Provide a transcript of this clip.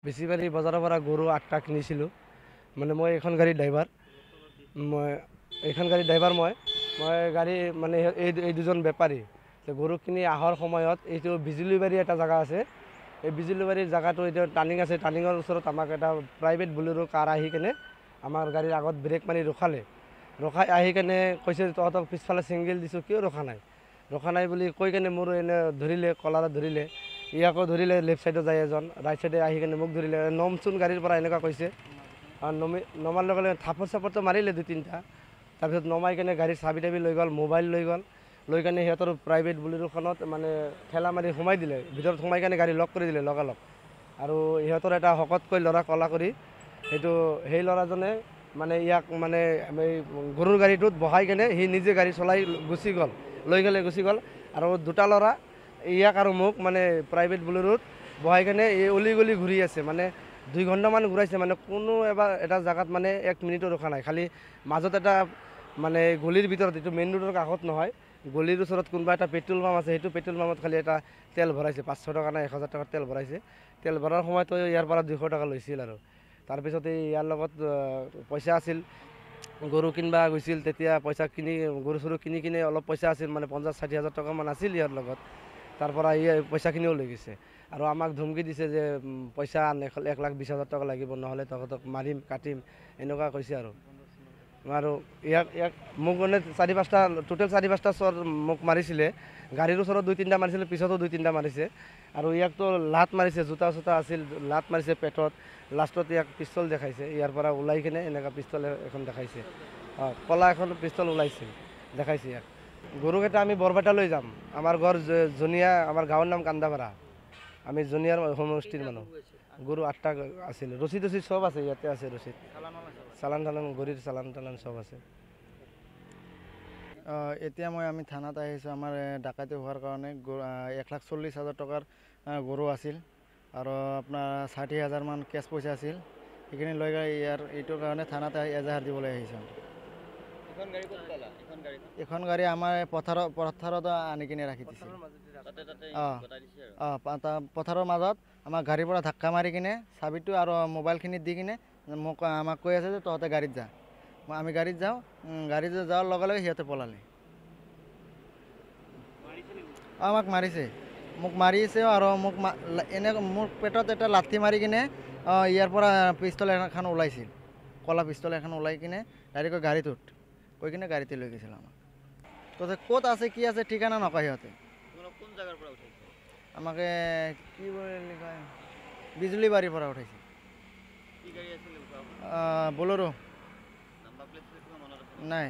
বেছিবাৰী বজাৰৰ পৰা গৰু ৮টা কিনিছিলোঁ। মানে মই এইখন গাড়ীৰ ড্ৰাইভাৰ। মই গাড়ী মানে এই দুজন বেপাৰী গৰু কিনি অহাৰ সময়ত এইটো বিজুলীবাৰী এটা জেগা আছে। এই বিজুলীবাৰীৰ জেগাটো এতিয়া টাৰ্ণিং আছে। টাৰ্ণিঙৰ ওচৰত আমাক এটা প্ৰাইভেট বলেৰো কাৰ আহি কেনে আমাৰ গাড়ীৰ আগত ব্ৰেক মাৰি ৰখালে। ৰখাই আহি কেনে কৈছে তহঁতক পিছফালে ছিংগেল দিছোঁ, কিয় ৰখা নাই বুলি কৈ কেনে মোৰ এনে ধৰিলে, কলাৰত ধৰিলে। ইয়াকো ধৰিলে, লেফ্ট ছাইডত যায় এজন, ৰাইট ছাইডে আহি কেনে মোক ধৰিলে, নমচোন গাড়ীৰ পৰা এনেকুৱা কৈছে। নমাৰ লগে লগে থাপৰ চাপৰটো মাৰিলে 2-3টা। তাৰপিছত নমাই কেনে গাড়ীৰ চাবি তাবি লৈ গ'ল, মোবাইল লৈ কেনে সিহঁতৰ প্ৰাইভেট বলেৰোখনত মানে ঠেলা মাৰি সোমাই দিলে। ভিতৰত সোমাই কেনে গাড়ী লক কৰি দিলে লগালগ। আৰু সিহঁতৰ এটা শকতকৈ ল'ৰা ক'লা কৰি, সেই ল'ৰাজনে মানে ইয়াক মানে এই গৰুৰ গাড়ীটোত বহাই কেনে সি নিজে গাড়ী চলাই গুচি গ'ল। আৰু 2টা ল'ৰা ইয়াক আৰু মোক মানে প্ৰাইভেট বলেৰোত বহাই কেনে এই অলি গলি ঘূৰি আছে। মানে 2 ঘণ্টামান ঘূৰাইছে। মানে কোনো এটা জেগাত মানে 1 মিনিটো ৰখা নাই। খালি মাজত এটা মানে গলিৰ ভিতৰত, এইটো মেইন ৰোডৰ কাষত নহয়, গলিৰ ওচৰত কোনোবা এটা পেট্ৰল পাম্প আছে। সেইটো পেট্ৰল পাম্পত খালি এটা তেল ভৰাইছে, 500 টকা নে 1000 টকাৰ তেল ভৰাইছে। তেল ভৰাৰ সময়তো ইয়াৰ পৰা 200 টকা লৈছিল। আৰু তাৰপিছত ইয়াৰ লগত পইচা আছিল, গৰু কিনিবা গৈছিল। তেতিয়া গৰু চৰু কিনি অলপ পইচা আছিল, মানে 50-60 হাজাৰ টকামান আছিল ইয়াৰ লগত। তাৰ পৰা পইচাখিনিও লৈ গৈছে। আৰু আমাক ধমকি দিছে যে পইচা 1,20,000 টকা লাগিব, নহ'লে তহঁতক মাৰিম কাটিম, এনেকুৱা কৈছে। আৰু ইয়াক মোক মানে 4-5টা, টোটেল 4-5টা চৰ মোক মাৰিছিলে। গাড়ীৰ ওচৰত 2-3টা মাৰিছিলে, পিছতো 2-3টা মাৰিছে। আৰু ইয়াকতো লাত মাৰিছে, জোতা চোতা আছিল, লাত মাৰিছে পেটত। লাষ্টত ইয়াক পিষ্টল দেখাইছে, ইয়াৰ পৰা ওলাই কিনে এনেকুৱা পিষ্টল এখন দেখাইছে। ক'লা এখন পিষ্টল দেখাইছে ইয়াক। গৰুকেইটা আমি বৰপেটালৈ যাম। আমাৰ ঘৰ জনিয়া, আমাৰ গাঁৱৰ নাম কান্দাপাৰা। আমি জনিয়াৰ সমষ্টিৰ মানুহ। গৰু 8টা আছিল। ৰচিদ চব আছে, ইয়াতে আছে ৰচিদ। চালান গৰুৰ চালান চব আছে। এতিয়া আমি থানাত আহিছোঁ। আমাৰ ডাকাতি হোৱাৰ কাৰণে 1,40,000 টকাৰ গৰু আছিল, আৰু আপোনাৰ 60,000 মান কেছ পইচা আছিল। সেইখিনি লৈ এইটোৰ কাৰণে থানাত এজাহাৰ দিবলৈ আহিছোঁ। এখন গাড়ী আমাৰ পথাৰত আনি কিনে ৰাখি দিছে। পথাৰৰ মাজত আমাৰ গাড়ীৰ পৰা ধাক্কা মাৰি কিনে চাবিটো আৰু মোবাইলখিনি দি কিনে আমাক কৈ আছে যে তহঁতে গাড়ীত যা। আমি গাড়ীত যাওঁ। গাড়ীত যোৱাৰ লগে লগে সিহঁতে পলালে। আমাক মাৰিছে, মোক মাৰিছে। আৰু মোৰ পেটত এটা লাঠি মাৰি কিনে ইয়াৰ পৰা পিষ্টল এখন ওলাইছিল, ক'লা পিষ্টল এখন ওলাই কিনে ডাইৰেক্ট গাড়ীটোত কৈ কিনে গাড়ীতে লৈ গৈছিল আমাক। ক'ত আছে কি আছে ঠিকনা নকয় সিহঁতে। আমাকে কি বুলি কয়, বিজুলীবাৰীৰ পৰা উঠাইছে। বলেৰো নাই।